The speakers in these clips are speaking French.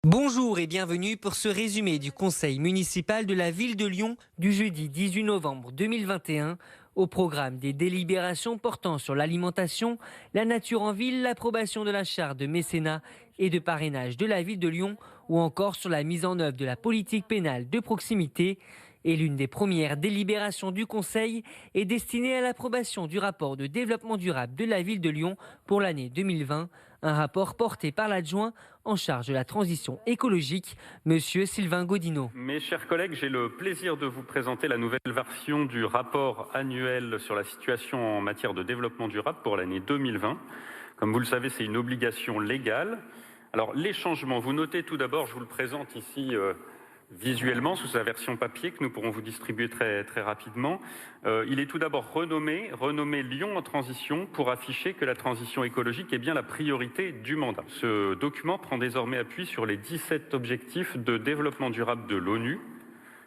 Bonjour et bienvenue pour ce résumé du conseil municipal de la ville de Lyon du jeudi 18 novembre 2021. Au programme des délibérations portant sur l'alimentation, la nature en ville, l'approbation de la charte de mécénat et de parrainage de la ville de Lyon ou encore sur la mise en œuvre de la politique pénale de proximité. Et l'une des premières délibérations du Conseil est destinée à l'approbation du rapport de développement durable de la ville de Lyon pour l'année 2020, un rapport porté par l'adjoint en charge de la transition écologique, Monsieur Sylvain Gaudineau. Mes chers collègues, j'ai le plaisir de vous présenter la nouvelle version du rapport annuel sur la situation en matière de développement durable pour l'année 2020. Comme vous le savez, c'est une obligation légale. Alors, les changements, vous notez tout d'abord, je vous le présente ici visuellement sous sa version papier que nous pourrons vous distribuer très rapidement. Il est tout d'abord renommé Lyon en transition pour afficher que la transition écologique est bien la priorité du mandat. Ce document prend désormais appui sur les 17 objectifs de développement durable de l'ONU,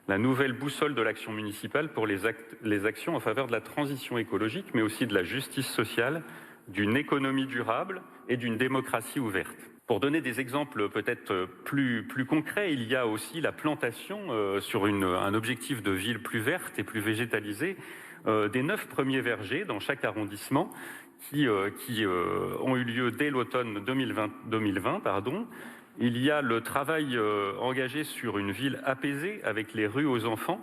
la nouvelle boussole de l'action municipale pour les actions en faveur de la transition écologique, mais aussi de la justice sociale, d'une économie durable et d'une démocratie ouverte. Pour donner des exemples peut-être plus concrets, il y a aussi la plantation sur un objectif de ville plus verte et plus végétalisée des 9 premiers vergers dans chaque arrondissement qui ont eu lieu dès l'automne 2020. Il y a le travail engagé sur une ville apaisée avec les rues aux enfants,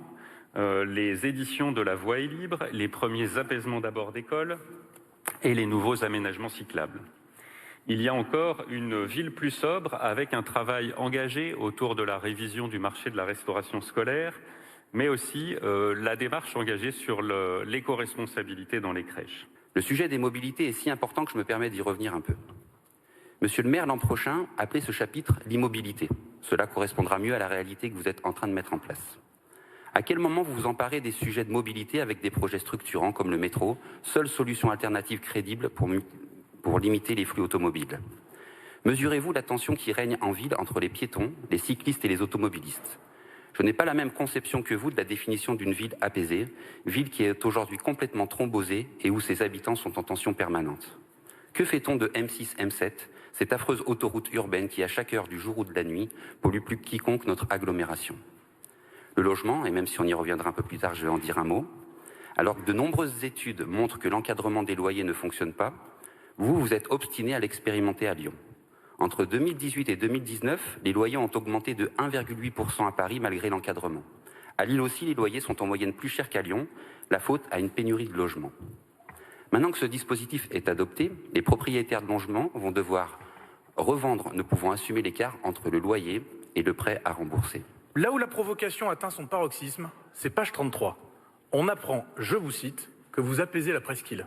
les éditions de La Voie est libre, les premiers apaisements d'abord d'école et les nouveaux aménagements cyclables. Il y a encore une ville plus sobre avec un travail engagé autour de la révision du marché de la restauration scolaire, mais aussi la démarche engagée sur l'éco-responsabilité dans les crèches. Le sujet des mobilités est si important que je me permets d'y revenir un peu. Monsieur le maire, l'an prochain, appelez ce chapitre « l'immobilité ». Cela correspondra mieux à la réalité que vous êtes en train de mettre en place. À quel moment vous vous emparez des sujets de mobilité avec des projets structurants comme le métro, seule solution alternative crédible pour limiter les flux automobiles? Mesurez-vous la tension qui règne en ville entre les piétons, les cyclistes et les automobilistes? Je n'ai pas la même conception que vous de la définition d'une ville apaisée, ville qui est aujourd'hui complètement thrombosée et où ses habitants sont en tension permanente. Que fait-on de M6, M7, cette affreuse autoroute urbaine qui, à chaque heure du jour ou de la nuit, pollue plus que quiconque notre agglomération? Le logement, et même si on y reviendra un peu plus tard, je vais en dire un mot, alors que de nombreuses études montrent que l'encadrement des loyers ne fonctionne pas, vous êtes obstiné à l'expérimenter à Lyon. Entre 2018 et 2019, les loyers ont augmenté de 1,8% à Paris malgré l'encadrement. À Lille aussi, les loyers sont en moyenne plus chers qu'à Lyon, la faute à une pénurie de logements. Maintenant que ce dispositif est adopté, les propriétaires de logements vont devoir revendre, ne pouvant assumer l'écart entre le loyer et le prêt à rembourser. Là où la provocation atteint son paroxysme, c'est page 33. On apprend, je vous cite, que vous apaisez la presqu'île.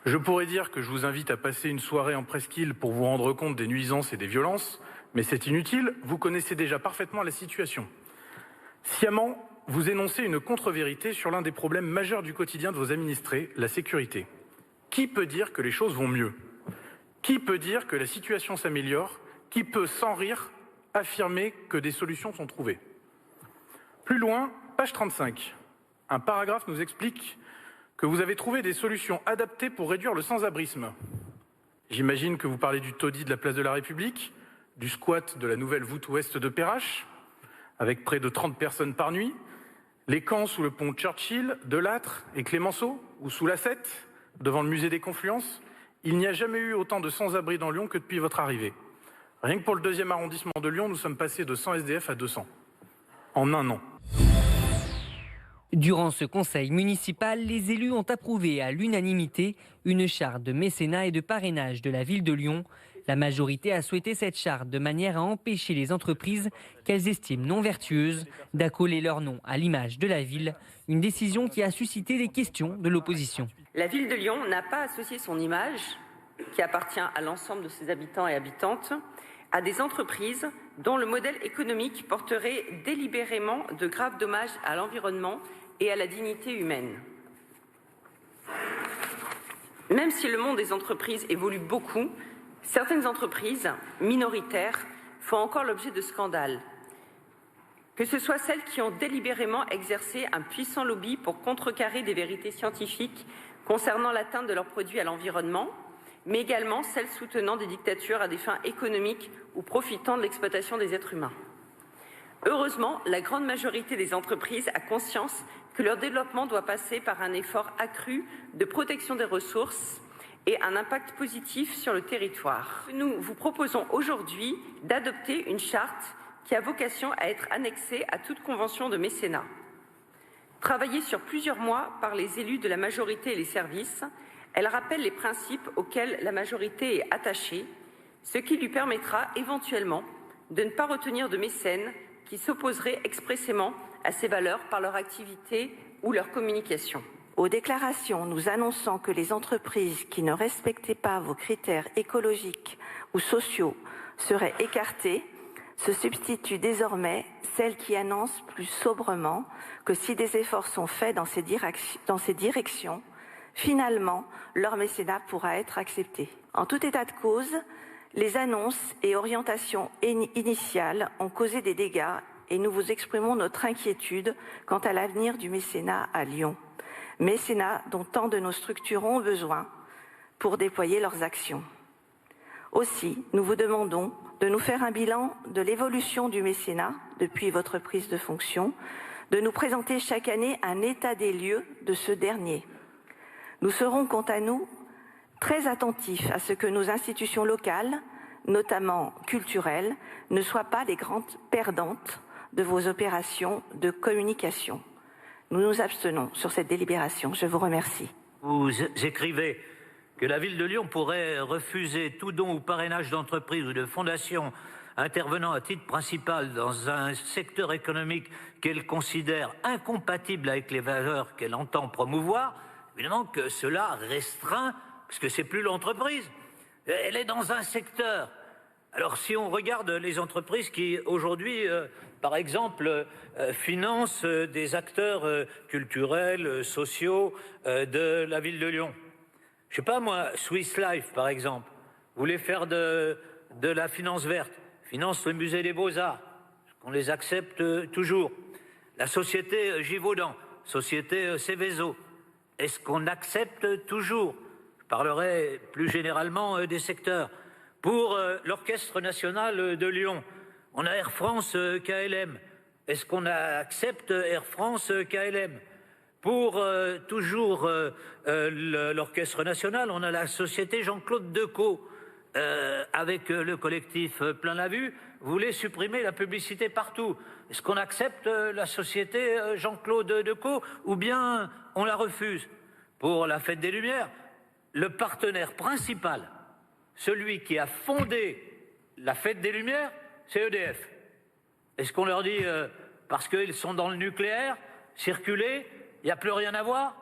Je pourrais dire que je vous invite à passer une soirée en presqu'île pour vous rendre compte des nuisances et des violences, mais c'est inutile, vous connaissez déjà parfaitement la situation. Sciemment, vous énoncez une contre-vérité sur l'un des problèmes majeurs du quotidien de vos administrés, la sécurité. Qui peut dire que les choses vont mieux? Qui peut dire que la situation s'améliore? Qui peut, sans rire, affirmer que des solutions sont trouvées? Plus loin, page 35. Un paragraphe nous explique que vous avez trouvé des solutions adaptées pour réduire le sans-abrisme. J'imagine que vous parlez du taudis de la place de la République, du squat de la nouvelle voûte ouest de Perrache, avec près de 30 personnes par nuit, les camps sous le pont Churchill, de Lattre et Clémenceau, ou sous la 7, devant le musée des Confluences. Il n'y a jamais eu autant de sans-abri dans Lyon que depuis votre arrivée. Rien que pour le 2e arrondissement de Lyon, nous sommes passés de 100 SDF à 200. En un an. Durant ce conseil municipal, les élus ont approuvé à l'unanimité une charte de mécénat et de parrainage de la ville de Lyon. La majorité a souhaité cette charte de manière à empêcher les entreprises qu'elles estiment non vertueuses d'accoler leur nom à l'image de la ville, une décision qui a suscité des questions de l'opposition. La ville de Lyon n'a pas associé son image, qui appartient à l'ensemble de ses habitants et habitantes, à des entreprises dont le modèle économique porterait délibérément de graves dommages à l'environnement et à la dignité humaine. Même si le monde des entreprises évolue beaucoup, certaines entreprises minoritaires font encore l'objet de scandales. Que ce soit celles qui ont délibérément exercé un puissant lobby pour contrecarrer des vérités scientifiques concernant l'atteinte de leurs produits à l'environnement, mais également celles soutenant des dictatures à des fins économiques ou profitant de l'exploitation des êtres humains. Heureusement, la grande majorité des entreprises a conscience que leur développement doit passer par un effort accru de protection des ressources et un impact positif sur le territoire. Nous vous proposons aujourd'hui d'adopter une charte qui a vocation à être annexée à toute convention de mécénat. Travaillée sur plusieurs mois par les élus de la majorité et les services, elle rappelle les principes auxquels la majorité est attachée, ce qui lui permettra éventuellement de ne pas retenir de mécènes qui s'opposeraient expressément à ces valeurs par leur activité ou leur communication. Aux déclarations, nous annonçons que les entreprises qui ne respectaient pas vos critères écologiques ou sociaux seraient écartées, se substituent désormais celles qui annoncent plus sobrement que si des efforts sont faits dans ces directions, finalement, leur mécénat pourra être accepté. En tout état de cause, les annonces et orientations initiales ont causé des dégâts et nous vous exprimons notre inquiétude quant à l'avenir du mécénat à Lyon. Mécénat dont tant de nos structures ont besoin pour déployer leurs actions. Aussi, nous vous demandons de nous faire un bilan de l'évolution du mécénat depuis votre prise de fonction, de nous présenter chaque année un état des lieux de ce dernier. Nous serons, quant à nous, très attentifs à ce que nos institutions locales, notamment culturelles, ne soient pas les grandes perdantes de vos opérations de communication. Nous nous abstenons sur cette délibération. Je vous remercie. Vous écrivez que la ville de Lyon pourrait refuser tout don ou parrainage d'entreprise ou de fondation intervenant à titre principal dans un secteur économique qu'elle considère incompatible avec les valeurs qu'elle entend promouvoir. Évidemment que cela restreint, parce que c'est plus l'entreprise. Elle est dans un secteur. Alors si on regarde les entreprises qui aujourd'hui, par exemple, financent des acteurs culturels, sociaux de la ville de Lyon. Je sais pas moi, Swiss Life par exemple, voulait faire de la finance verte, finance le musée des Beaux-Arts, qu'on les accepte toujours. La société Givaudan, société Céveso, est-ce qu'on accepte toujours? Je parlerai plus généralement des secteurs. Pour l'Orchestre national de Lyon, on a Air France KLM. Est-ce qu'on accepte Air France KLM? Pour toujours l'Orchestre national, on a la société Jean-Claude Decaux. Avec le collectif Plein la Vue, voulait supprimer la publicité partout. Est-ce qu'on accepte la société Jean-Claude Decaux ou bien on la refuse? Pour la Fête des Lumières, le partenaire principal, celui qui a fondé la Fête des Lumières, c'est EDF. Est-ce qu'on leur dit, parce qu'ils sont dans le nucléaire, circulez, il n'y a plus rien à voir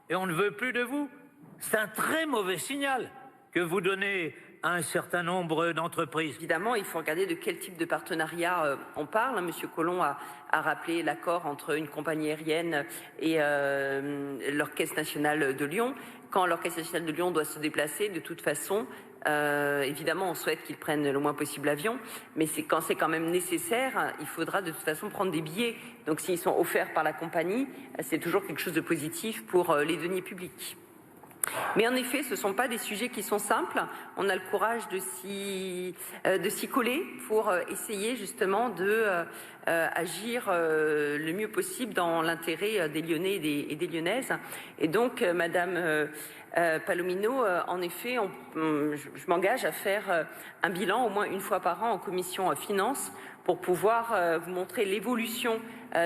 et on ne veut plus de vous? C'est un très mauvais signal que vous donnez à un certain nombre d'entreprises. Évidemment, il faut regarder de quel type de partenariat on parle. Monsieur Collomb a rappelé l'accord entre une compagnie aérienne et l'Orchestre national de Lyon. Quand l'Orchestre national de Lyon doit se déplacer, de toute façon, évidemment, on souhaite qu'ils prennent le moins possible l'avion, mais quand c'est quand même nécessaire, il faudra de toute façon prendre des billets. Donc s'ils sont offerts par la compagnie, c'est toujours quelque chose de positif pour les deniers publics. Mais en effet, ce ne sont pas des sujets qui sont simples. On a le courage de s'y coller pour essayer justement d'agir le mieux possible dans l'intérêt des Lyonnais et des Lyonnaises. Et donc, Madame Palomino, en effet, je m'engage à faire un bilan au moins une fois par an en commission finances pour pouvoir vous montrer l'évolution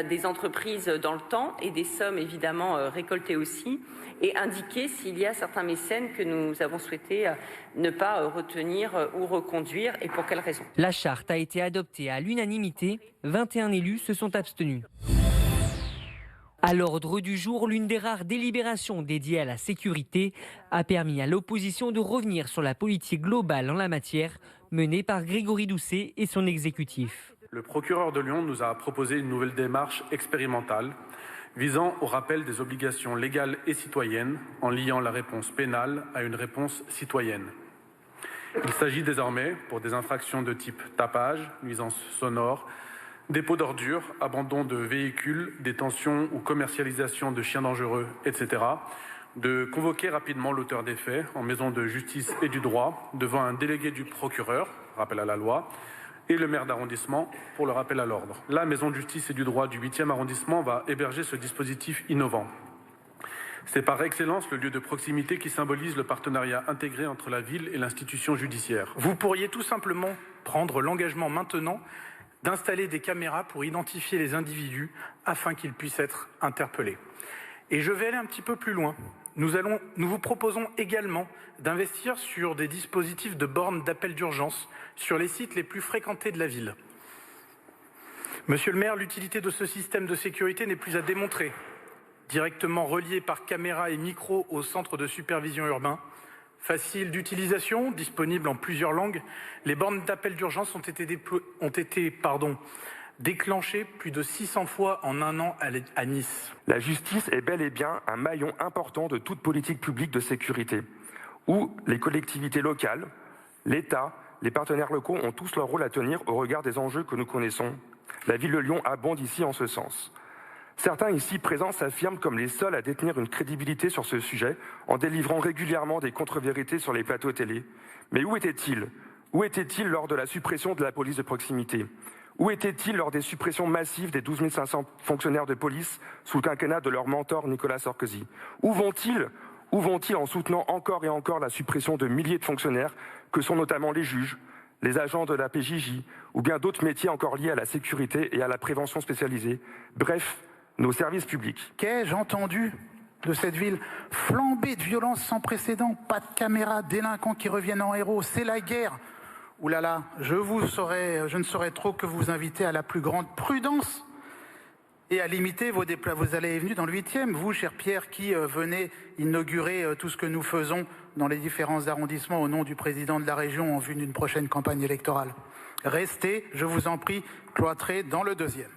des entreprises dans le temps et des sommes évidemment récoltées aussi, et indiquer s'il y a certains mécènes que nous avons souhaité ne pas retenir ou reconduire et pour quelles raisons. La charte a été adoptée à l'unanimité, 21 élus se sont abstenus. À l'ordre du jour, l'une des rares délibérations dédiées à la sécurité a permis à l'opposition de revenir sur la politique globale en la matière menée par Grégory Doucet et son exécutif. Le procureur de Lyon nous a proposé une nouvelle démarche expérimentale visant au rappel des obligations légales et citoyennes en liant la réponse pénale à une réponse citoyenne. Il s'agit désormais, pour des infractions de type tapage, nuisance sonore, dépôt d'ordures, abandon de véhicules, détention ou commercialisation de chiens dangereux, etc., de convoquer rapidement l'auteur des faits en maison de justice et du droit devant un délégué du procureur, rappel à la loi, et le maire d'arrondissement pour le rappel à l'ordre. La maison de justice et du droit du 8e arrondissement va héberger ce dispositif innovant. C'est par excellence le lieu de proximité qui symbolise le partenariat intégré entre la ville et l'institution judiciaire. Vous pourriez tout simplement prendre l'engagement maintenant d'installer des caméras pour identifier les individus afin qu'ils puissent être interpellés. Et je vais aller un petit peu plus loin. Nous vous proposons également d'investir sur des dispositifs de bornes d'appel d'urgence sur les sites les plus fréquentés de la ville. Monsieur le maire, l'utilité de ce système de sécurité n'est plus à démontrer. Directement relié par caméra et micro au centre de supervision urbain, facile d'utilisation, disponible en plusieurs langues, les bornes d'appel d'urgence ont été déclenchées plus de 600 fois en un an à Nice. La justice est bel et bien un maillon important de toute politique publique de sécurité, où les collectivités locales, l'État, les partenaires locaux ont tous leur rôle à tenir au regard des enjeux que nous connaissons. La ville de Lyon abonde ici en ce sens. Certains ici présents s'affirment comme les seuls à détenir une crédibilité sur ce sujet en délivrant régulièrement des contre-vérités sur les plateaux télé. Mais où étaient-ils ? Où étaient-ils lors de la suppression de la police de proximité ? Où étaient-ils lors des suppressions massives des 12 500 fonctionnaires de police sous le quinquennat de leur mentor Nicolas Sarkozy ? Où vont-ils en soutenant encore et encore la suppression de milliers de fonctionnaires que sont notamment les juges, les agents de la PJJ ou bien d'autres métiers encore liés à la sécurité et à la prévention spécialisée ? Bref, nos services publics. Qu'ai-je entendu de cette ville? Flambée de violence sans précédent, pas de caméras, délinquants qui reviennent en héros, c'est la guerre. Ouh là là, je ne saurais trop que vous inviter à la plus grande prudence et à limiter vos allées et venues dans le 8e. Vous, cher Pierre, qui venez inaugurer tout ce que nous faisons dans les différents arrondissements au nom du président de la région en vue d'une prochaine campagne électorale. Restez, je vous en prie, cloîtrés dans le 2e.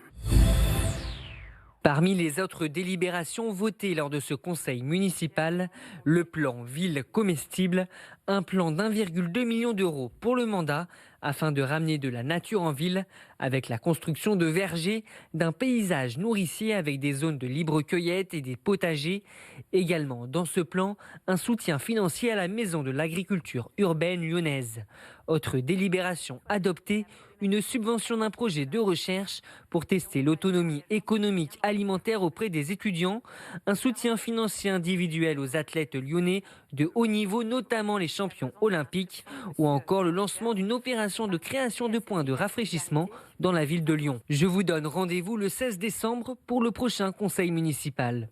Parmi les autres délibérations votées lors de ce conseil municipal, le plan ville comestible, un plan d'1,2 million d'euros pour le mandat afin de ramener de la nature en ville avec la construction de vergers, d'un paysage nourricier avec des zones de libre cueillette et des potagers. Également dans ce plan, un soutien financier à la maison de l'agriculture urbaine lyonnaise. Autre délibération adoptée, une subvention d'un projet de recherche pour tester l'autonomie économique alimentaire auprès des étudiants, un soutien financier individuel aux athlètes lyonnais de haut niveau, notamment les champions olympiques, ou encore le lancement d'une opération de création de points de rafraîchissement dans la ville de Lyon. Je vous donne rendez-vous le 16 décembre pour le prochain conseil municipal.